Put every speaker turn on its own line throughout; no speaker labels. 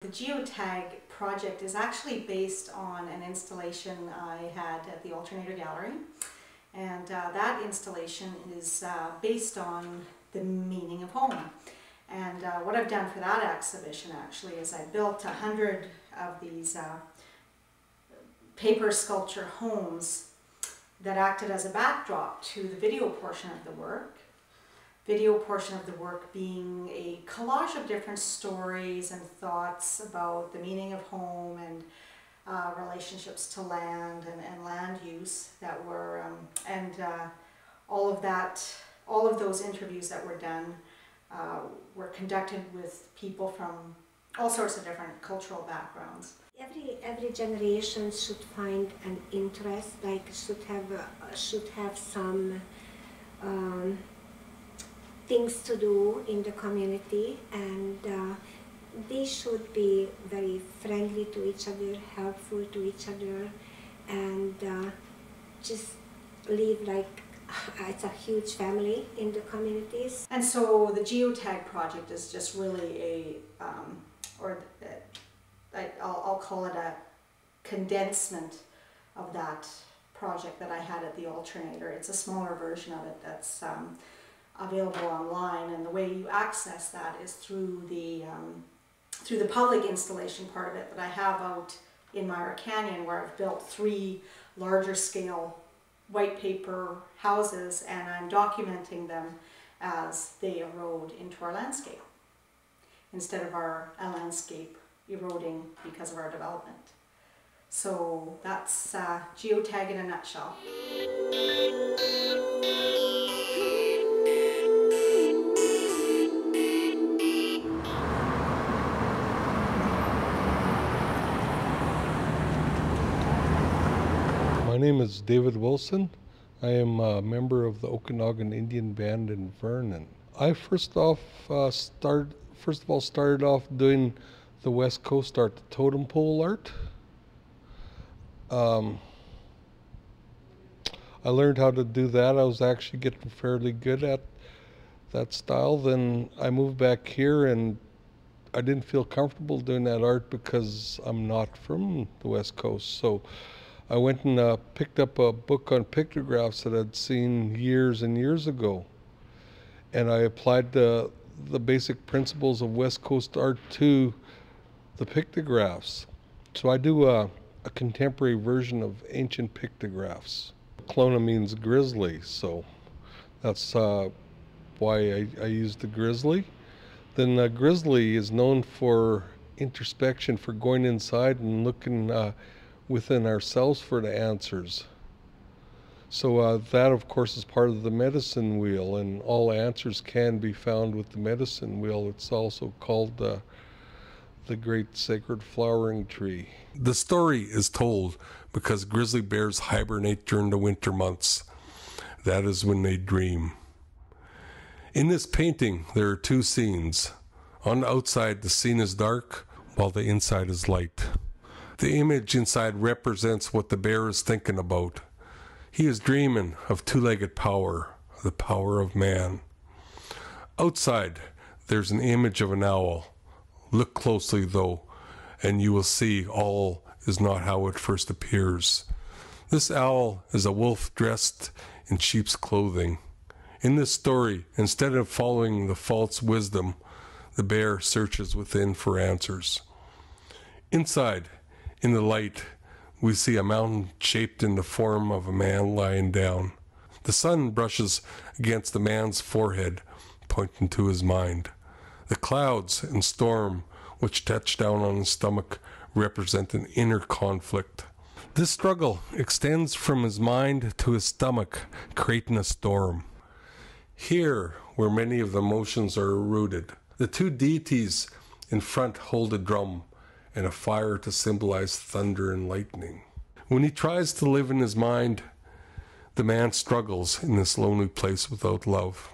The Geotag project is actually based on an installation I had at the Alternator Gallery, and that installation is based on the meaning of home. And what I've done for that exhibition actually is I built 100 of these paper sculpture homes that acted as a backdrop to the video portion of the work. Video portion of the work being a collage of different stories and thoughts about the meaning of home and relationships to land and land use that were, all of those interviews that were done were conducted with people from all sorts of different cultural backgrounds.
Every generation should find an interest, like should have some things to do in the community, and they should be very friendly to each other, helpful to each other, and just live like it's a huge family in the communities.
And so the Geotag project is just really I'll call it a condensement of that project that I had at the Alternator. It's a smaller version of it that's available online, and the way you access that is through the public installation part of it that I have out in Myra Canyon, where I've built 3 larger scale white paper houses, and I'm documenting them as they erode into our landscape instead of our landscape eroding because of our development. So that's Geotag in a nutshell.
My name is David Wilson. I am a member of the Okanagan Indian Band in Vernon. I first of all started off doing the West Coast art, the totem pole art. I learned how to do that. I was actually getting fairly good at that style. Then I moved back here, and I didn't feel comfortable doing that art because I'm not from the West Coast. So I went and picked up a book on pictographs that I'd seen years and years ago. And I applied the basic principles of West Coast art to the pictographs. So I do a contemporary version of ancient pictographs. Kelowna means grizzly, so that's why I used the grizzly. Then grizzly is known for introspection, for going inside and looking within ourselves for the answers. So that of course is part of the medicine wheel, and all answers can be found with the medicine wheel. It's also called the great sacred flowering tree. The story is told because grizzly bears hibernate during the winter months. That is when they dream. In this painting there are 2 scenes. On the outside the scene is dark while the inside is light. The image inside represents what the bear is thinking about. He is dreaming of 2-legged power, the power of man. Outside, there's an image of an owl. Look closely though, and you will see all is not how it first appears. This owl is a wolf dressed in sheep's clothing. In this story, instead of following the false wisdom, the bear searches within for answers. Inside, in the light, we see a mountain shaped in the form of a man lying down. The sun brushes against the man's forehead, pointing to his mind. The clouds and storm which touch down on his stomach represent an inner conflict. This struggle extends from his mind to his stomach, creating a storm. Here, where many of the emotions are rooted, the 2 deities in front hold a drum and a fire to symbolize thunder and lightning. When he tries to live in his mind, the man struggles in this lonely place without love.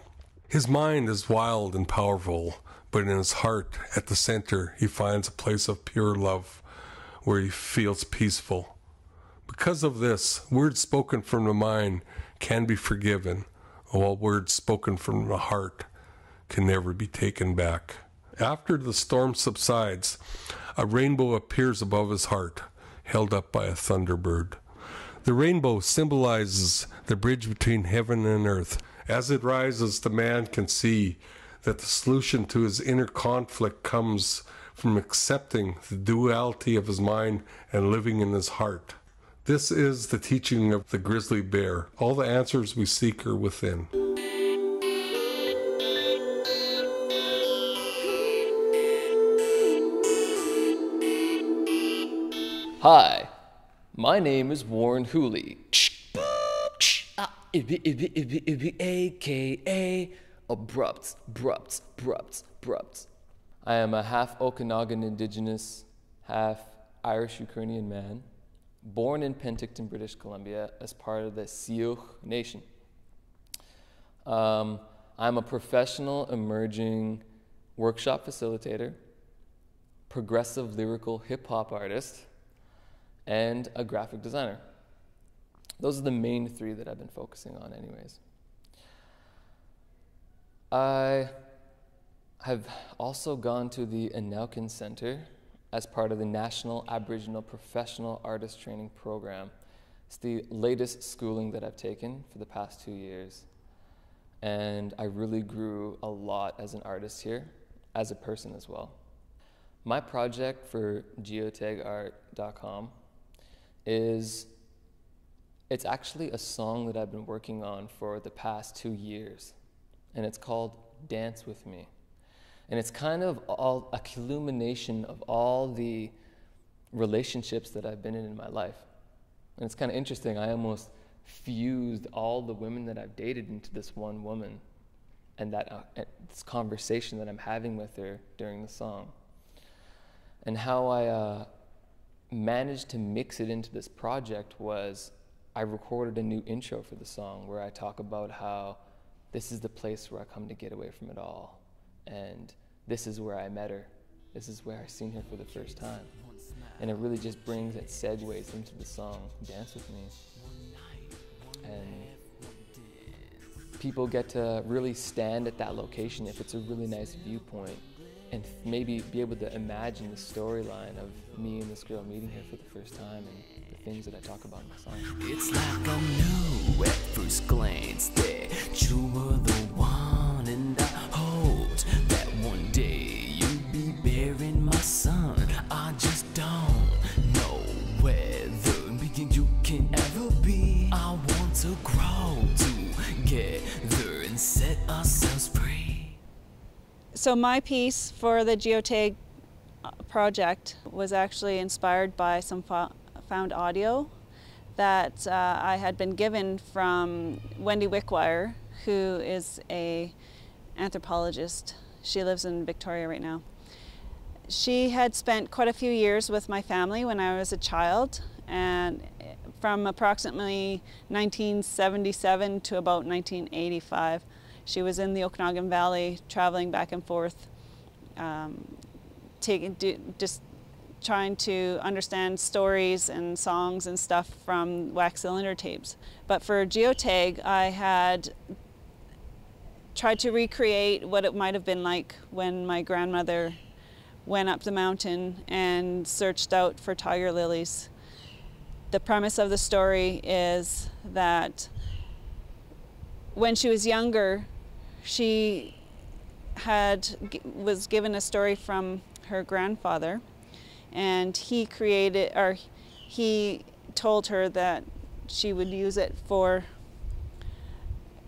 His mind is wild and powerful, but in his heart, at the center, he finds a place of pure love, where he feels peaceful. Because of this, words spoken from the mind can be forgiven, while words spoken from the heart can never be taken back. After the storm subsides, a rainbow appears above his heart, held up by a thunderbird. The rainbow symbolizes the bridge between heaven and earth. As it rises, the man can see that the solution to his inner conflict comes from accepting the duality of his mind and living in his heart. This is the teaching of the grizzly bear. All the answers we seek are within.
Hi, my name is Warren Hooley, a.k.a. Abrupt. I am a half Okanagan Indigenous, half Irish Ukrainian man, born in Penticton, British Columbia, as part of the Sioux Nation. I'm a professional emerging workshop facilitator, progressive lyrical hip-hop artist, and a graphic designer. Those are the main three that I've been focusing on anyways. I have also gone to the Okanagan Center as part of the National Aboriginal Professional Artist Training Program. It's the latest schooling that I've taken for the past 2 years. And I really grew a lot as an artist here, as a person as well. My project for Geotag Art Dot Com it's actually a song that I've been working on for the past 2 years, and it's called Dance With Me. And it's kind of all a culmination of all the relationships that I've been in my life. And it's kind of interesting, I almost fused all the women that I've dated into this one woman, and this conversation that I'm having with her during the song. And how I managed to mix it into this project was I recorded a new intro for the song where I talk about how this is the place where I come to get away from it all, and this is where I met her. This is where I seen her for the first time. And it really just brings it segues into the song Dance With Me. And people get to really stand at that location if it's a really nice viewpoint, and maybe be able to imagine the storyline of me and this girl meeting her for the first time and the things that I talk about in the song.
It's like I knew at first glance that you were the one, and I hoped that one day you'd be bearing my son. I just don't know whether me and you can ever be. I want to grow together and set ourselves free.
So my piece for the Geotag project was actually inspired by some found audio that I had been given from Wendy Wickwire, who is an anthropologist. She lives in Victoria right now. She had spent quite a few years with my family when I was a child, and from approximately 1977 to about 1985. She was in the Okanagan Valley, traveling back and forth, just trying to understand stories and songs and stuff from wax cylinder tapes. But for Geotag, I had tried to recreate what it might have been like when my grandmother went up the mountain and searched out for tiger lilies. The premise of the story is that when she was younger, she was given a story from her grandfather, and he told her that she would use it for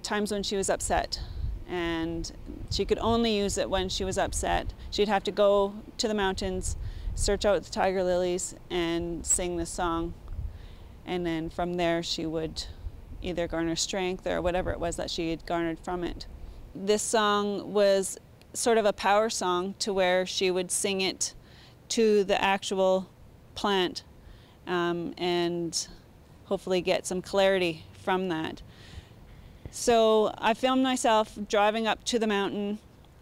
times when she was upset, and she could only use it when she was upset. She'd have to go to the mountains, search out the tiger lilies, and sing this song, and then from there she would either garner strength or whatever it was that she had garnered from it. This song was sort of a power song to where she would sing it to the actual plant and hopefully get some clarity from that. So I filmed myself driving up to the mountain,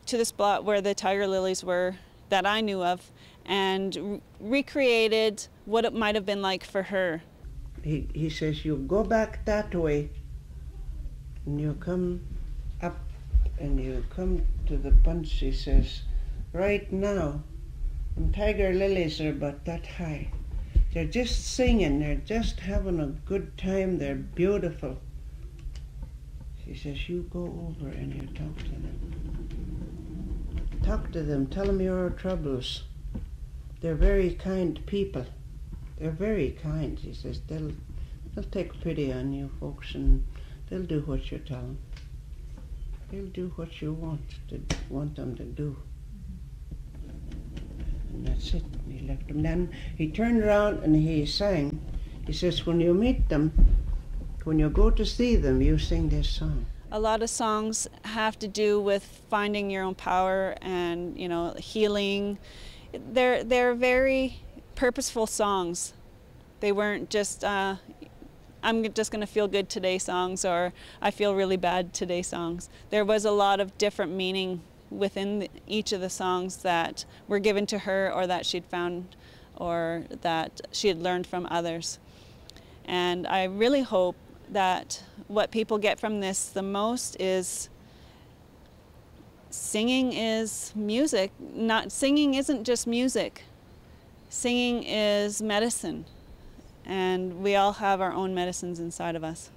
to the spot where the tiger lilies were that I knew of, and recreated what it might have been like for her.
He says, you go back that way and you come up and you come to the bunch. He says, right now And tiger lilies are about that high. They're just singing, they're just having a good time, they're beautiful. She says, you go over and you talk to them. Talk to them, tell them your troubles. They're very kind people. They're very kind, she says. They'll take pity on you folks and they'll do what you tell them. They'll do what you want them to do. And that's it. And he left them. Then he turned around and he sang. He says, when you meet them, when you go to see them, you sing this song.
A lot of songs have to do with finding your own power and, you know, healing. They're very purposeful songs. They weren't just, I'm just going to feel good today songs, or I feel really bad today songs. There was a lot of different meaning within each of the songs that were given to her, or that she'd found, or that she had learned from others. And I really hope that what people get from this the most is singing is music. Singing isn't just music. Singing is medicine. And we all have our own medicines inside of us.